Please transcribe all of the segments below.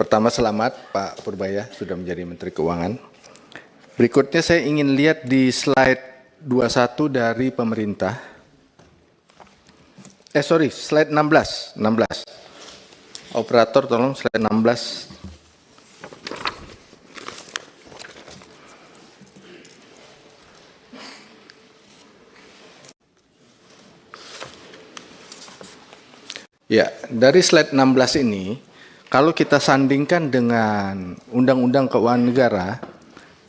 Pertama, selamat Pak Purbaya sudah menjadi Menteri Keuangan. Berikutnya saya ingin lihat di slide 21 dari pemerintah. Slide 16. Operator tolong slide 16. Ya, dari slide 16 ini, kalau kita sandingkan dengan Undang-Undang Keuangan Negara,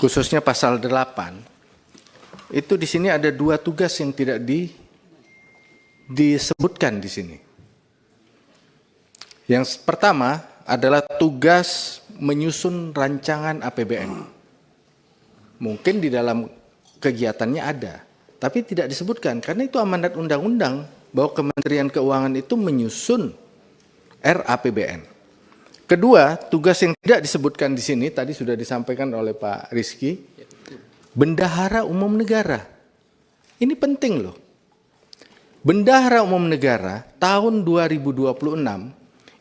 khususnya pasal 8, itu di sini ada dua tugas yang tidak disebutkan di sini. Yang pertama adalah tugas menyusun rancangan APBN. Mungkin di dalam kegiatannya ada, tapi tidak disebutkan karena itu amanat undang-undang bahwa Kementerian Keuangan itu menyusun RAPBN. Kedua, tugas yang tidak disebutkan di sini tadi sudah disampaikan oleh Pak Rizky, Bendahara Umum Negara. Ini penting loh. Bendahara Umum Negara tahun 2026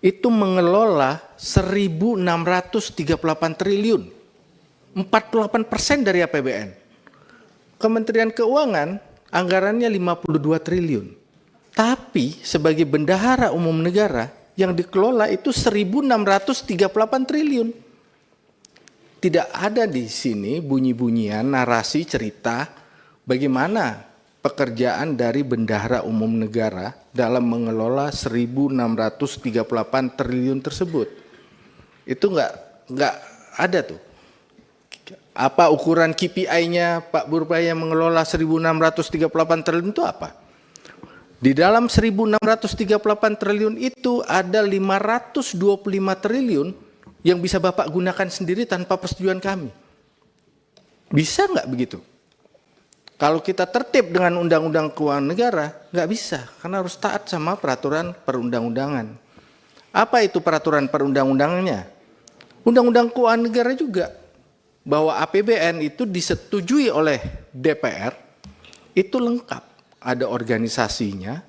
itu mengelola 1.638 triliun, 48% dari APBN. Kementerian Keuangan anggarannya 52 triliun. Tapi sebagai Bendahara Umum Negara yang dikelola itu 1.638 triliun. Tidak ada di sini bunyi-bunyian narasi cerita bagaimana pekerjaan dari Bendahara Umum Negara dalam mengelola 1.638 triliun tersebut. Itu enggak ada tuh. Apa ukuran KPI-nya Pak Purbaya mengelola 1.638 triliun itu apa? Di dalam 1.638 triliun itu ada 525 triliun yang bisa Bapak gunakan sendiri tanpa persetujuan kami. Bisa nggak begitu? Kalau kita tertib dengan Undang-Undang Keuangan Negara, nggak bisa, karena harus taat sama peraturan perundang-undangan. Apa itu peraturan perundang-undangannya? Undang-Undang Keuangan Negara juga, bahwa APBN itu disetujui oleh DPR, itu lengkap. Ada organisasinya,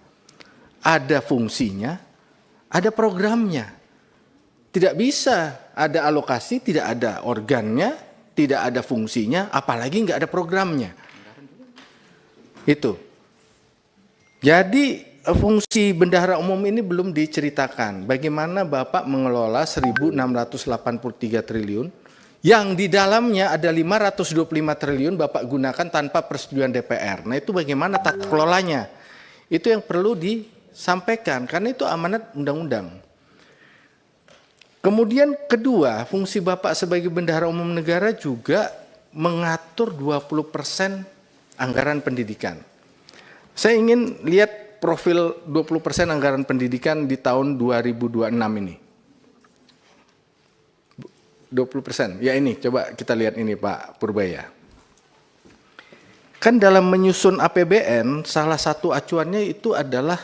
ada fungsinya, ada programnya. Tidak bisa ada alokasi, tidak ada organnya, tidak ada fungsinya, apalagi nggak ada programnya. Itu. Jadi fungsi Bendahara Umum ini belum diceritakan. Bagaimana Bapak mengelola 1.683 triliun, yang di dalamnya ada 525 triliun Bapak gunakan tanpa persetujuan DPR. Nah itu bagaimana tata kelolanya? Itu yang perlu disampaikan, karena itu amanat undang-undang. Kemudian kedua, fungsi Bapak sebagai Bendahara Umum Negara juga mengatur 20% anggaran pendidikan. Saya ingin lihat profil 20% anggaran pendidikan di tahun 2026 ini. 20%. Ya ini, coba kita lihat ini Pak Purbaya. Kan dalam menyusun APBN, salah satu acuannya itu adalah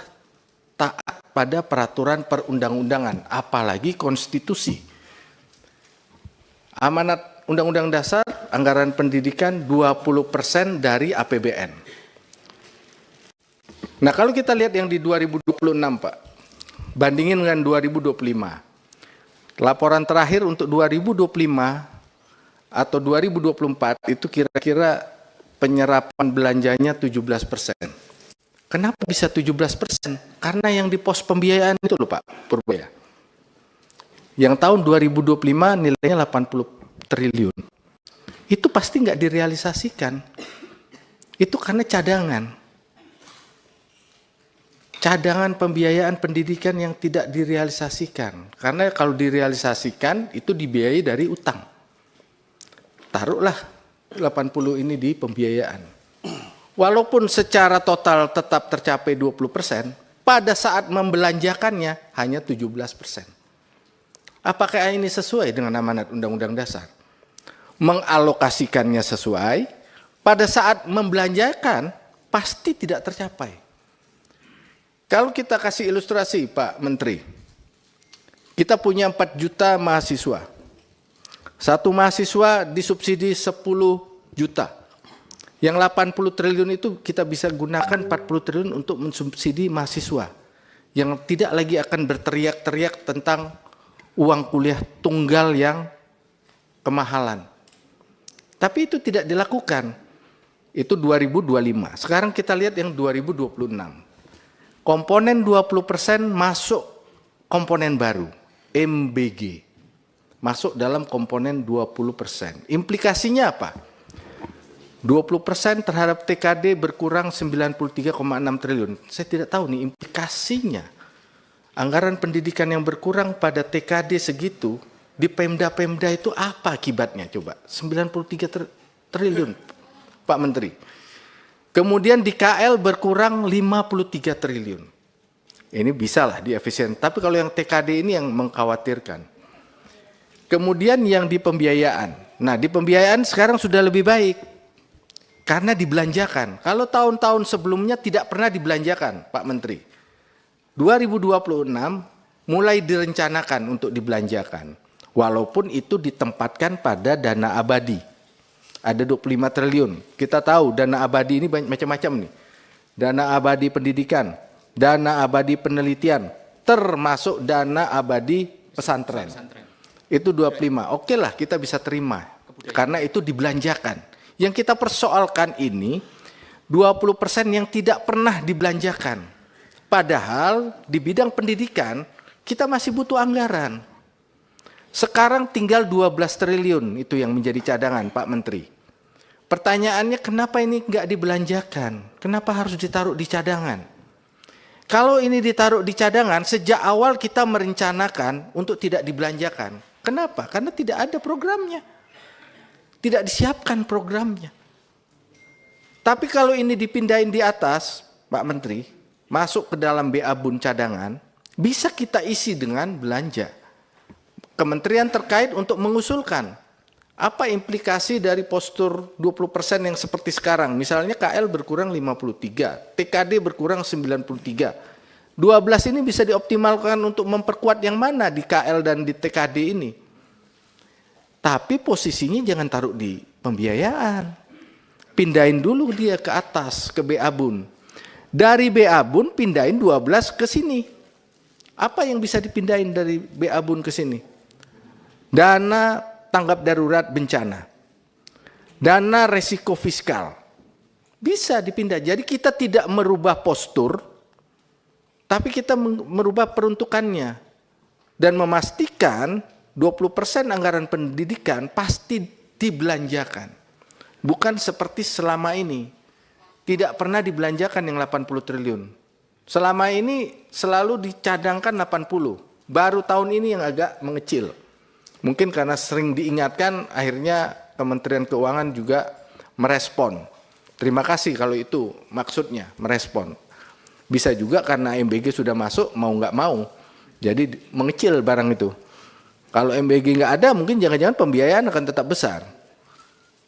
taat pada peraturan perundang-undangan, apalagi konstitusi. Amanat Undang-Undang Dasar, anggaran pendidikan 20% dari APBN. Nah kalau kita lihat yang di 2026 Pak, bandingin dengan 2025. Laporan terakhir untuk 2025 atau 2024 itu kira-kira penyerapan belanjanya 17%. Kenapa bisa 17%? Karena yang di pos pembiayaan itu loh Pak Purbaya. Yang tahun 2025 nilainya 80 triliun. Itu pasti nggak direalisasikan. Itu karena cadangan. Cadangan pembiayaan pendidikan yang tidak direalisasikan. Karena kalau direalisasikan itu dibiayai dari utang. Taruhlah 80 ini di pembiayaan. Walaupun secara total tetap tercapai 20%, pada saat membelanjakannya hanya 17%. Apakah ini sesuai dengan amanat Undang-Undang Dasar? Mengalokasikannya sesuai, pada saat membelanjakan pasti tidak tercapai. Kalau kita kasih ilustrasi Pak Menteri, kita punya 4 juta mahasiswa. Satu mahasiswa disubsidi 10 juta. Yang 80 triliun itu kita bisa gunakan 40 triliun untuk mensubsidi mahasiswa. Yang tidak lagi akan berteriak-teriak tentang uang kuliah tunggal yang kemahalan. Tapi itu tidak dilakukan. Itu 2025. Sekarang kita lihat yang 2026. Komponen 20% masuk komponen baru, MBG. Masuk dalam komponen 20%. Implikasinya apa? 20% terhadap TKD berkurang 93,6 triliun. Saya tidak tahu nih implikasinya. Anggaran pendidikan yang berkurang pada TKD segitu, di Pemda-Pemda itu apa akibatnya coba? 93 triliun, Pak Menteri. Kemudian di KL berkurang 53 triliun. Ini bisalah di efisien. Tapi kalau yang TKD ini yang mengkhawatirkan. Kemudian yang di pembiayaan. Nah, di pembiayaan sekarang sudah lebih baik. Karena dibelanjakan. Kalau tahun-tahun sebelumnya tidak pernah dibelanjakan, Pak Menteri. 2026 mulai direncanakan untuk dibelanjakan. Walaupun itu ditempatkan pada dana abadi. Ada 25 triliun. Kita tahu dana abadi ini macam-macam nih. Dana abadi pendidikan, dana abadi penelitian, termasuk dana abadi pesantren. Itu 25. Oke lah kita bisa terima. Karena itu dibelanjakan. Yang kita persoalkan ini 20% yang tidak pernah dibelanjakan. Padahal di bidang pendidikan kita masih butuh anggaran. Sekarang tinggal 12 triliun itu yang menjadi cadangan Pak Menteri. Pertanyaannya kenapa ini nggak dibelanjakan? Kenapa harus ditaruh di cadangan? Kalau ini ditaruh di cadangan sejak awal kita merencanakan untuk tidak dibelanjakan. Kenapa? Karena tidak ada programnya. Tidak disiapkan programnya. Tapi kalau ini dipindahin di atas Pak Menteri, masuk ke dalam BA Bun cadangan, bisa kita isi dengan belanja. Kementerian terkait untuk mengusulkan apa implikasi dari postur 20% yang seperti sekarang. Misalnya KL berkurang 53, TKD berkurang 93. 12 ini bisa dioptimalkan untuk memperkuat yang mana di KL dan di TKD ini. Tapi posisinya jangan taruh di pembiayaan. Pindahin dulu dia ke atas, ke BA Bun. Dari BA Bun pindahin 12 ke sini. Apa yang bisa dipindahin dari BA Bun ke sini? Dana tanggap darurat bencana. Dana resiko fiskal. Bisa dipindah. Jadi kita tidak merubah postur, tapi kita merubah peruntukannya. Dan memastikan 20% anggaran pendidikan pasti dibelanjakan. Bukan seperti selama ini. Tidak pernah dibelanjakan yang 80 triliun. Selama ini selalu dicadangkan 80. Baru tahun ini yang agak mengecil. Mungkin karena sering diingatkan, akhirnya Kementerian Keuangan juga merespon. Terima kasih kalau itu maksudnya, merespon. Bisa juga karena MBG sudah masuk, mau nggak mau. Jadi mengecil barang itu. Kalau MBG nggak ada, mungkin jangan-jangan pembiayaan akan tetap besar.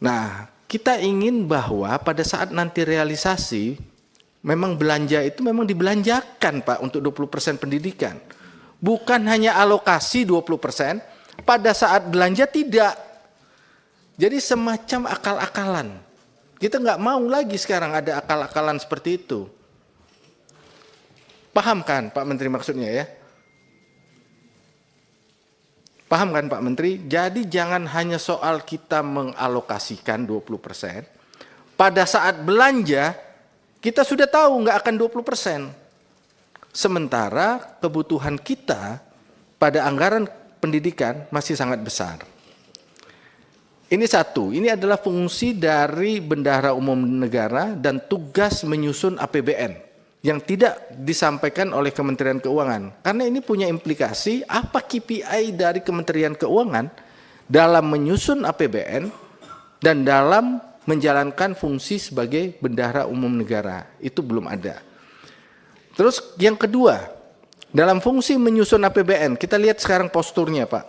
Nah, kita ingin bahwa pada saat nanti realisasi, memang belanja itu memang dibelanjakan Pak untuk 20% pendidikan. Bukan hanya alokasi 20%, pada saat belanja tidak. Jadi semacam akal-akalan. Kita nggak mau lagi sekarang ada akal-akalan seperti itu. Paham kan Pak Menteri maksudnya ya? Paham kan Pak Menteri? Jadi jangan hanya soal kita mengalokasikan 20%. Pada saat belanja, kita sudah tahu nggak akan 20%. Sementara kebutuhan kita pada anggaran pendidikan masih sangat besar. Ini satu, ini adalah fungsi dari Bendahara Umum Negara dan tugas menyusun APBN. Yang tidak disampaikan oleh Kementerian Keuangan. Karena ini punya implikasi apa KPI dari Kementerian Keuangan dalam menyusun APBN dan dalam menjalankan fungsi sebagai Bendahara Umum Negara. Itu belum ada. Terus yang kedua, dalam fungsi menyusun APBN, kita lihat sekarang posturnya Pak.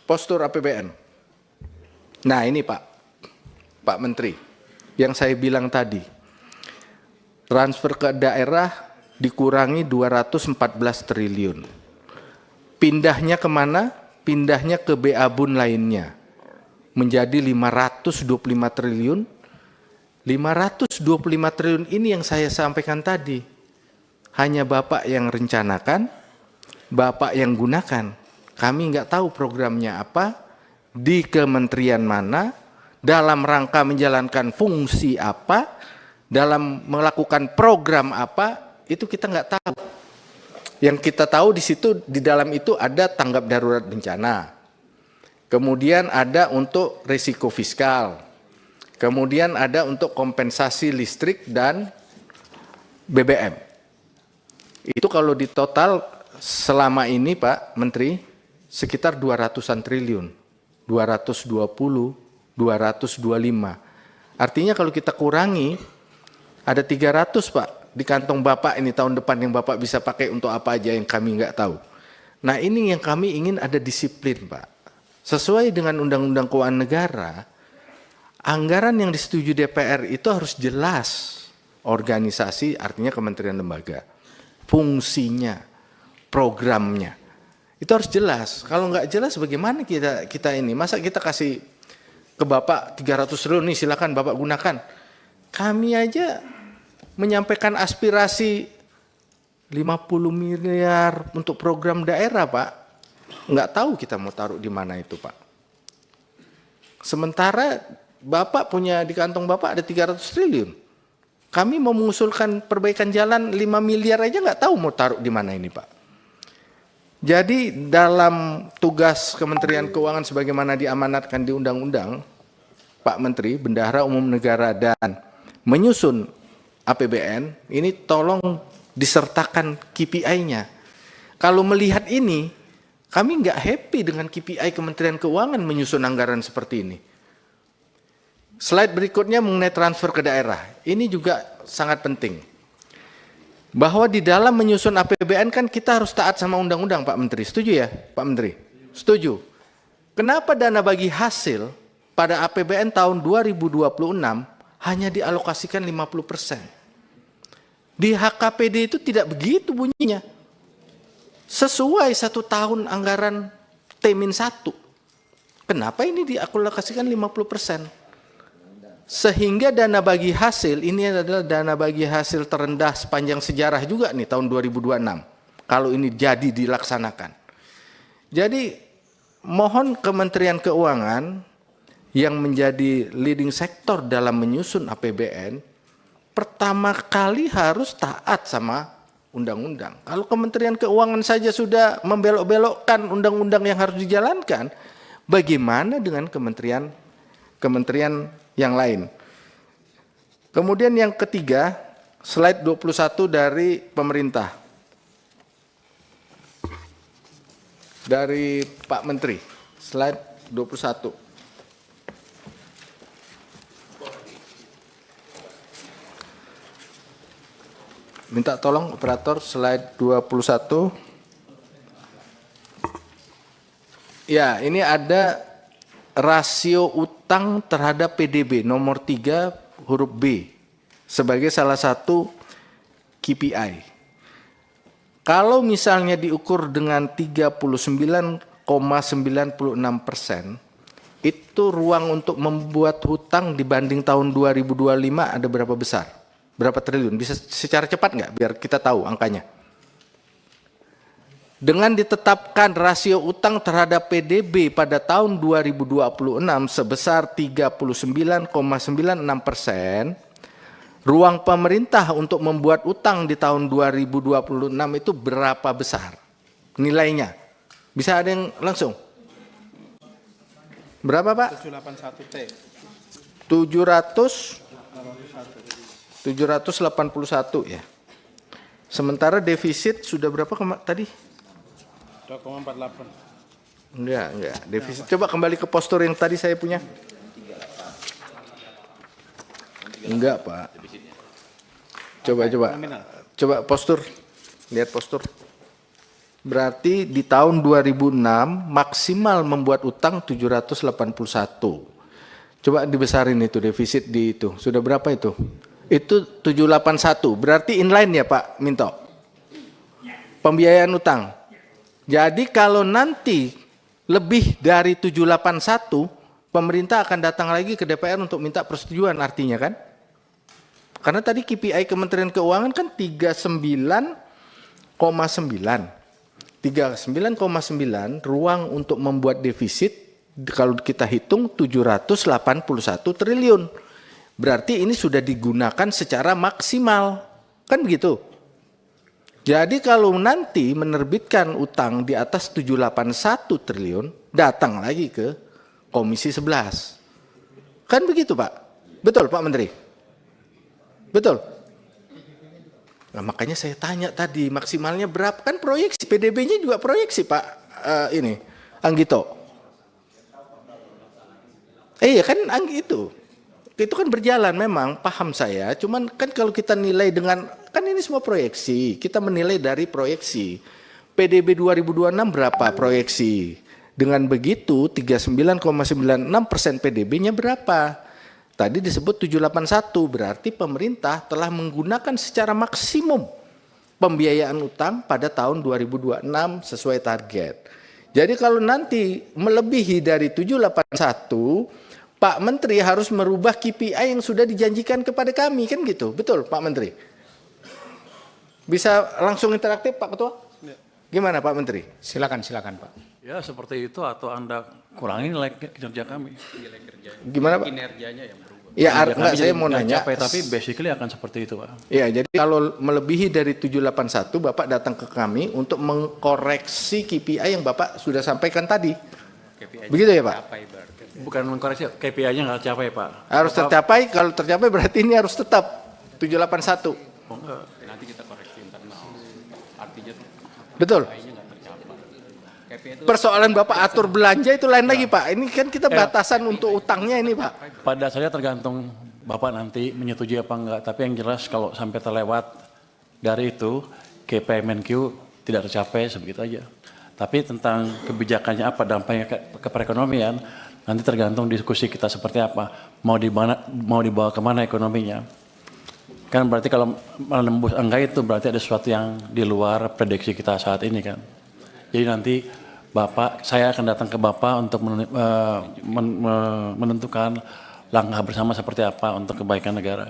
Postur APBN. Nah ini Pak Menteri, yang saya bilang tadi. Transfer ke daerah dikurangi 214 triliun. Pindahnya kemana? Pindahnya ke BA Bun lainnya. Menjadi 525 triliun. 525 triliun ini yang saya sampaikan tadi. Hanya Bapak yang rencanakan, Bapak yang gunakan. Kami nggak tahu programnya apa, di kementerian mana, dalam rangka menjalankan fungsi apa, dalam melakukan program apa, itu kita nggak tahu. Yang kita tahu di situ, di dalam itu ada tanggap darurat bencana, kemudian ada untuk risiko fiskal, kemudian ada untuk kompensasi listrik dan BBM. Itu kalau di total selama ini Pak Menteri, sekitar 200-an triliun, 220, 225. Artinya kalau kita kurangi, ada 300 Pak di kantong Bapak ini tahun depan yang Bapak bisa pakai untuk apa aja yang kami nggak tahu. Nah ini yang kami ingin ada disiplin Pak. Sesuai dengan Undang-Undang Keuangan Negara, anggaran yang disetujui DPR itu harus jelas organisasi, artinya kementerian lembaga, fungsinya, programnya. Itu harus jelas. Kalau nggak jelas bagaimana kita ini? Masa kita kasih ke Bapak 300 triliun nih silakan Bapak gunakan. Kami aja menyampaikan aspirasi 50 miliar untuk program daerah Pak. Nggak tahu kita mau taruh di mana itu Pak. Sementara Bapak punya di kantong Bapak ada 300 triliun. Kami mau mengusulkan perbaikan jalan 5 miliar aja nggak tahu mau taruh di mana ini Pak. Jadi dalam tugas Kementerian Keuangan sebagaimana diamanatkan di Undang-Undang, Pak Menteri, Bendahara Umum Negara dan menyusun APBN, ini tolong disertakan KPI-nya. Kalau melihat ini, kami nggak happy dengan KPI Kementerian Keuangan menyusun anggaran seperti ini. Slide berikutnya mengenai transfer ke daerah. Ini juga sangat penting. Bahwa di dalam menyusun APBN kan kita harus taat sama undang-undang Pak Menteri. Setuju ya Pak Menteri? Setuju. Kenapa dana bagi hasil pada APBN tahun 2026 hanya dialokasikan 50%? Di HKPD itu tidak begitu bunyinya. Sesuai 1 tahun anggaran T-1. Kenapa ini dialokasikan 50%? Sehingga dana bagi hasil ini adalah dana bagi hasil terendah sepanjang sejarah juga nih tahun 2026. Kalau ini jadi dilaksanakan. Jadi mohon Kementerian Keuangan yang menjadi leading sektor dalam menyusun APBN, pertama kali harus taat sama undang-undang. Kalau Kementerian Keuangan saja sudah membelok-belokkan undang-undang yang harus dijalankan, bagaimana dengan kementerian yang lain? Kemudian yang ketiga, slide 21 dari pemerintah. Dari Pak Menteri, slide 21. Minta tolong operator slide 21. Ya, ini ada rasio utang terhadap PDB nomor 3 huruf B sebagai salah satu KPI. Kalau misalnya diukur dengan 39,96%, itu ruang untuk membuat hutang dibanding tahun 2025 ada berapa besar? Berapa triliun? Bisa secara cepat nggak biar kita tahu angkanya? Dengan ditetapkan rasio utang terhadap PDB pada tahun 2026 sebesar 39,96%, ruang pemerintah untuk membuat utang di tahun 2026 itu berapa besar nilainya? Bisa ada yang langsung? Berapa Pak? 781 T. 781 ya. Sementara defisit sudah berapa tadi? 2,48. Enggak. Defisit. Coba kembali ke postur yang tadi saya punya. Enggak, Pak. Coba postur. Lihat postur. Berarti di tahun 2006 maksimal membuat utang 781. Coba dibesarin itu defisit di itu. Sudah berapa itu? Itu 781. Berarti inline ya, Pak Minto? Pembiayaan utang. Jadi kalau nanti lebih dari 781, pemerintah akan datang lagi ke DPR untuk minta persetujuan artinya kan? Karena tadi KPI Kementerian Keuangan kan 39,9. 39,9 ruang untuk membuat defisit kalau kita hitung 781 triliun. Berarti ini sudah digunakan secara maksimal. Kan begitu? Jadi kalau nanti menerbitkan utang di atas 781 triliun, datang lagi ke Komisi 11. Kan begitu, Pak? Betul, Pak Menteri? Betul? Nah, makanya saya tanya tadi maksimalnya berapa, kan proyeksi PDB-nya juga proyeksi Pak ini Anggito. Iya kan itu kan berjalan memang, paham saya. Cuman kan kalau kita nilai dengan, kan ini semua proyeksi, kita menilai dari proyeksi. PDB 2026 berapa proyeksi? Dengan begitu 39,96% PDB-nya berapa? Tadi disebut 781, berarti pemerintah telah menggunakan secara maksimum pembiayaan utang pada tahun 2026 sesuai target. Jadi kalau nanti melebihi dari 781, Pak Menteri harus merubah KPI yang sudah dijanjikan kepada kami, kan gitu. Betul Pak Menteri? Bisa langsung interaktif Pak Ketua? Gimana Pak Menteri? Silakan Pak. Ya seperti itu, atau Anda kurangi nilai kinerja kami. Gimana Pak? Kinerjanya yang berubah. Ya, enggak, saya mau nanya. Capai, tapi basically akan seperti itu, Pak. Ya, jadi kalau melebihi dari 781, Bapak datang ke kami untuk mengkoreksi KPI yang Bapak sudah sampaikan tadi. Begitu ya Pak? Bukan mengkoreksi, KPI-nya nggak tercapai, Pak. Harus tercapai, kalau tercapai berarti ini harus tetap 781. Oh, enggak. Nanti kita koreksi internal. Artinya Betul. KPI-nya nggak tercapai. KPI itu Persoalan Bapak atur belanja itu lain lagi Pak. Ini kan kita batasan untuk utangnya ini Pak. Pada dasarnya tergantung Bapak nanti menyetujui apa enggak. Tapi yang jelas kalau sampai terlewat dari itu, KPI MenQ tidak tercapai, sebegitu aja. Tapi tentang kebijakannya apa, dampaknya ke perekonomian, nanti tergantung diskusi kita seperti apa. Mau dibawa kemana ekonominya. Kan berarti kalau menembus angka itu berarti ada sesuatu yang di luar prediksi kita saat ini kan. Jadi nanti saya akan datang ke Bapak untuk menentukan langkah bersama seperti apa untuk kebaikan negara.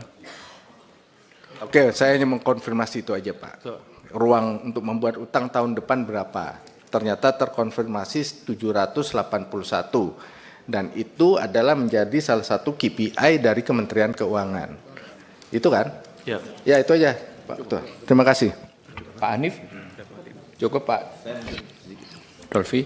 Oke, saya hanya mengkonfirmasi itu aja Pak. Ruang untuk membuat utang tahun depan berapa? Ternyata terkonfirmasi 781. Dan itu adalah menjadi salah satu KPI dari Kementerian Keuangan. Itu kan? Ya. Ya itu aja Pak Ketua. Terima kasih. Pak Hanif. Cukup Pak. Dolfi.